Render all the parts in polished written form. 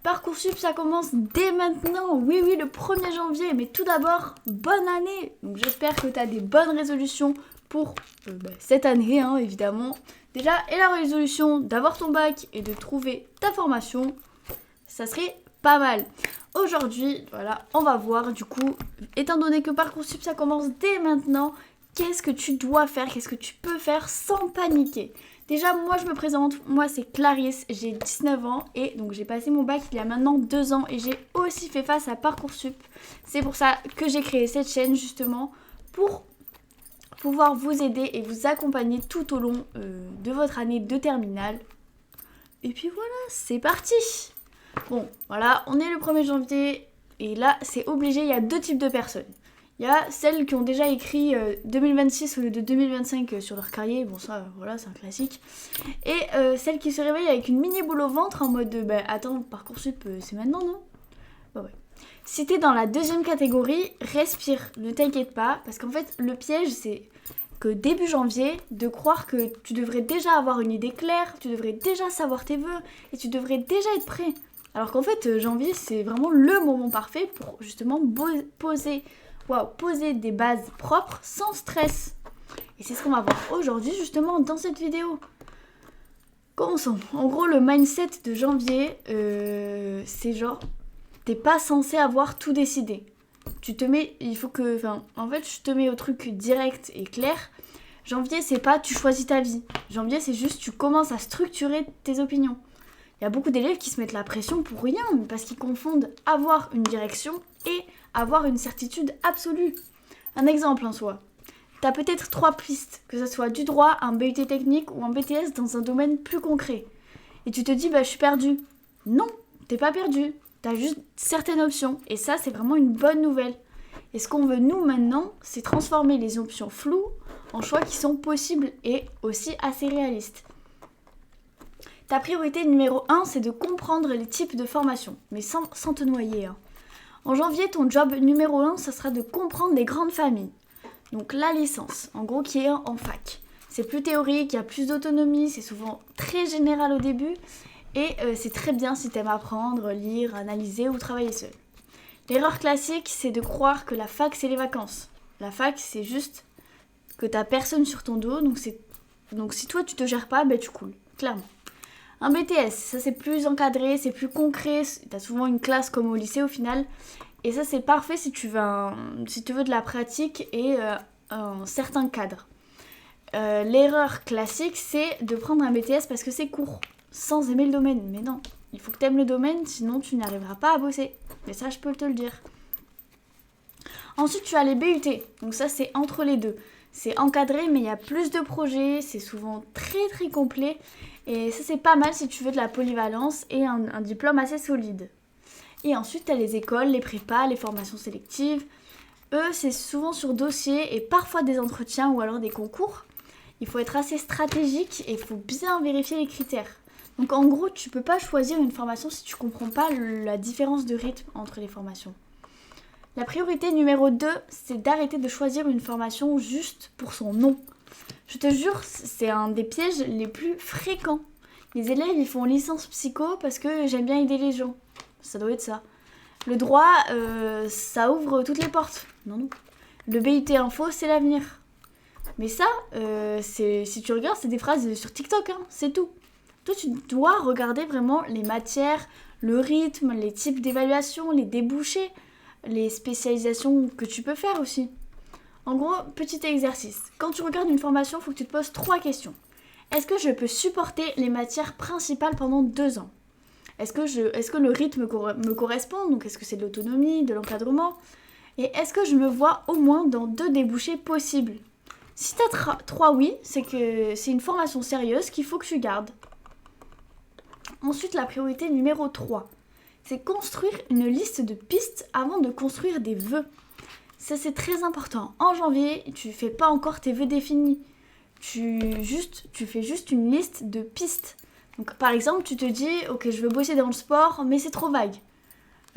Parcoursup, ça commence dès maintenant. Oui, le 1er janvier. Mais tout d'abord, bonne année. Donc j'espère que tu as des bonnes résolutions pour cette année, hein, évidemment. Déjà, et la résolution d'avoir ton bac et de trouver ta formation, ça serait pas mal. Aujourd'hui, voilà, on va voir du coup, étant donné que Parcoursup, ça commence dès maintenant, qu'est-ce que tu dois faire, qu'est-ce que tu peux faire sans paniquer. Déjà, moi je me présente, moi c'est Clarisse, j'ai 19 ans et donc j'ai passé mon bac il y a maintenant 2 ans et j'ai aussi fait face à Parcoursup. C'est pour ça que j'ai créé cette chaîne justement pour pouvoir vous aider et vous accompagner tout au long de votre année de terminale. Et puis voilà, c'est parti. Bon, voilà, on est le 1er janvier et là c'est obligé, il y a 2 types de personnes. Il y a celles qui ont déjà écrit 2026 au lieu de 2025 sur leur cahier, bon ça voilà c'est un classique. Et celles qui se réveillent avec une mini boule au ventre en mode attends, Parcoursup c'est maintenant non ? Bah ouais. Si t'es dans la deuxième catégorie, respire, ne t'inquiète pas, parce qu'en fait le piège c'est que début janvier, de croire que tu devrais déjà avoir une idée claire, tu devrais déjà savoir tes vœux et tu devrais déjà être prêt. Alors qu'en fait janvier c'est vraiment le moment parfait pour justement poser des bases propres sans stress. Et c'est ce qu'on va voir aujourd'hui justement dans cette vidéo. Commençons. En gros, le mindset de janvier, c'est genre, t'es pas censé avoir tout décidé. Tu te mets, en fait, je te mets au truc direct et clair. Janvier, c'est pas tu choisis ta vie. Janvier, c'est juste tu commences à structurer tes opinions. Il y a beaucoup d'élèves qui se mettent la pression pour rien, parce qu'ils confondent avoir une direction et avoir une certitude absolue. Un exemple en soi. T'as peut-être 3 pistes, que ce soit du droit, un BUT technique ou un BTS dans un domaine plus concret. Et tu te dis, je suis perdu. Non, t'es pas perdu. T'as juste certaines options. Et ça, c'est vraiment une bonne nouvelle. Et ce qu'on veut, nous, maintenant, c'est transformer les options floues en choix qui sont possibles et aussi assez réalistes. Ta priorité numéro 1, c'est de comprendre les types de formations, mais sans te noyer. Hein. En janvier, ton job numéro 1, ça sera de comprendre les grandes familles. Donc la licence, en gros, qui est en fac. C'est plus théorique, il y a plus d'autonomie, c'est souvent très général au début, et c'est très bien si t'aimes apprendre, lire, analyser ou travailler seul. L'erreur classique, c'est de croire que la fac, c'est les vacances. La fac, c'est juste que t'as personne sur ton dos, donc si toi, tu te gères pas, tu coules, clairement. Un BTS, ça c'est plus encadré, c'est plus concret, t'as souvent une classe comme au lycée au final, et ça c'est parfait si tu veux de la pratique et un certain cadre. L'erreur classique c'est de prendre un BTS parce que c'est court, sans aimer le domaine, mais non, il faut que t'aimes le domaine, sinon tu n'arriveras pas à bosser, mais ça je peux te le dire. Ensuite tu as les BUT, donc ça c'est entre les deux. C'est encadré, mais il y a plus de projets, c'est souvent très très complet. Et ça, c'est pas mal si tu veux de la polyvalence et un diplôme assez solide. Et ensuite, tu as les écoles, les prépas, les formations sélectives. Eux, c'est souvent sur dossier et parfois des entretiens ou alors des concours. Il faut être assez stratégique et il faut bien vérifier les critères. Donc en gros, tu peux pas choisir une formation si tu comprends pas la différence de rythme entre les formations. La priorité numéro 2, c'est d'arrêter de choisir une formation juste pour son nom. Je te jure, c'est un des pièges les plus fréquents. Les élèves, ils font licence psycho parce que j'aime bien aider les gens. Ça doit être ça. Le droit, ça ouvre toutes les portes. Non. Le BUT info, c'est l'avenir. Mais ça, si tu regardes, c'est des phrases sur TikTok, hein, c'est tout. Toi, tu dois regarder vraiment les matières, le rythme, les types d'évaluation, les débouchés, les spécialisations que tu peux faire aussi. En gros, petit exercice. Quand tu regardes une formation, il faut que tu te poses 3 questions. Est-ce que je peux supporter les matières principales pendant 2 ans ? Est-ce que le rythme me correspond ? Donc est-ce que c'est de l'autonomie, de l'encadrement ? Et est-ce que je me vois au moins dans 2 débouchés possibles ? Si tu as 3 oui, c'est que c'est une formation sérieuse qu'il faut que tu gardes. Ensuite, la priorité numéro 3, c'est construire une liste de pistes avant de construire des vœux. Ça, c'est très important. En janvier, tu fais pas encore tes vœux définis. Tu fais juste une liste de pistes. Donc, par exemple, tu te dis, ok, je veux bosser dans le sport, mais c'est trop vague.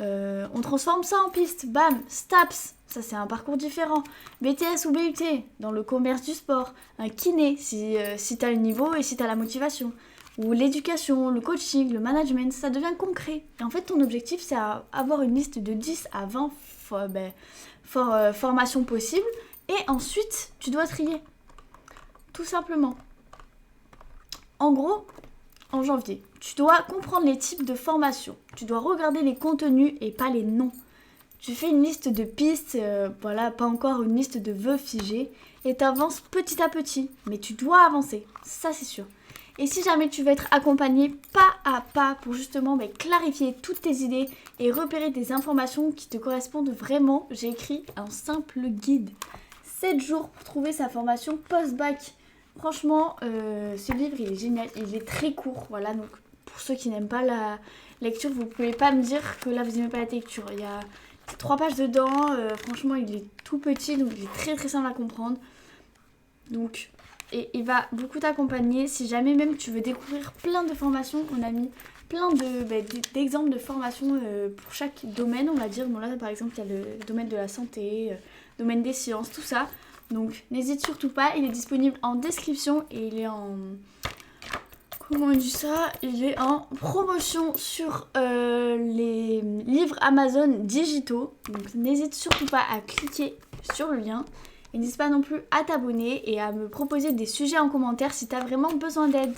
On transforme ça en piste. Bam, STAPS, ça c'est un parcours différent. BTS ou BUT, dans le commerce du sport. Un kiné, si t'as le niveau et si t'as la motivation. ou l'éducation, le coaching, le management, ça devient concret. Et en fait, ton objectif, c'est avoir une liste de 10 à 20 formations possibles. Et ensuite, tu dois trier. Tout simplement. En gros, en janvier, tu dois comprendre les types de formations. Tu dois regarder les contenus et pas les noms. Tu fais une liste de pistes, pas encore une liste de vœux figés. Et tu avances petit à petit. Mais tu dois avancer, ça c'est sûr. Et si jamais tu veux être accompagné pas à pas pour justement clarifier toutes tes idées et repérer des informations qui te correspondent vraiment, j'ai écrit un simple guide. 7 jours pour trouver sa formation post-bac. Franchement, ce livre, il est génial. Il est très court. Voilà, donc pour ceux qui n'aiment pas la lecture, vous pouvez pas me dire que là, vous n'aimez pas la lecture. Il y a 3 pages dedans. Franchement, il est tout petit, donc il est très très simple à comprendre. Donc, et il va beaucoup t'accompagner. Si jamais même tu veux découvrir plein de formations, on a mis plein d'exemples de formations pour chaque domaine, on va dire. Bon là, par exemple, il y a le domaine de la santé, domaine des sciences, tout ça. Donc n'hésite surtout pas, il est disponible en description et il est en... Comment on dit ça ? Il est en promotion sur les livres Amazon digitaux. Donc n'hésite surtout pas à cliquer sur le lien. Et n'hésite pas non plus à t'abonner et à me proposer des sujets en commentaire si tu as vraiment besoin d'aide.